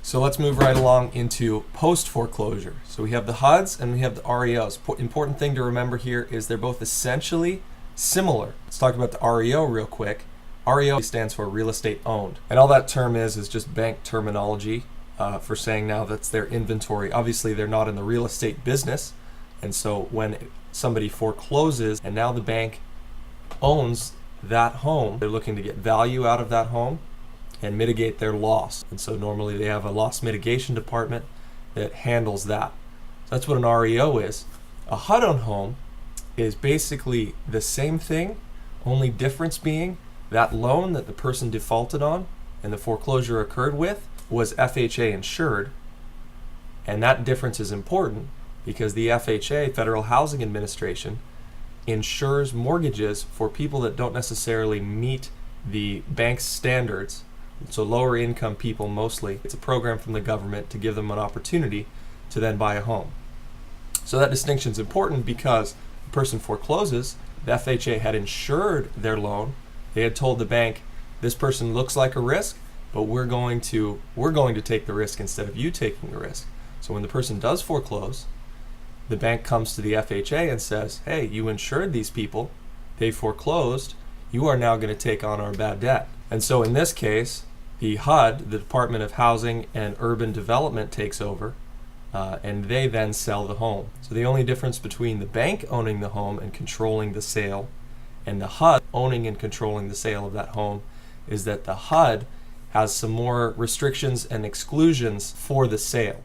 So let's move right along into post-foreclosure. So we have the HUDs and we have the REOs. Important thing to remember here is they're both essentially similar. Let's talk about the REO real quick. REO stands for real estate owned. And all that term is just bank terminology for saying now that's their inventory. Obviously, they're not in the real estate business. And so when somebody forecloses and now the bank owns that home, they're looking to get value out of that home and mitigate their loss. And so normally they have a loss mitigation department that handles that. That's what an REO is. A HUD-owned home is basically the same thing, only difference being that loan that the person defaulted on and the foreclosure occurred with was FHA insured. And that difference is important because the FHA, Federal Housing Administration, insures mortgages for people that don't necessarily meet the bank's standards. So lower income people mostly. It's a program from the government to give them an opportunity to then buy a home. So that distinction is important because the person forecloses, the FHA had insured their loan. They had told the bank, this person looks like a risk, but we're going to take the risk instead of you taking the risk. So when the person does foreclose, the bank comes to the FHA and says, hey, you insured these people, they foreclosed, you are now going to take on our bad debt. And so in this case, the HUD, the Department of Housing and Urban Development, takes over and they then sell the home. So the only difference between the bank owning the home and controlling the sale and the HUD owning and controlling the sale of that home is that the HUD has some more restrictions and exclusions for the sale.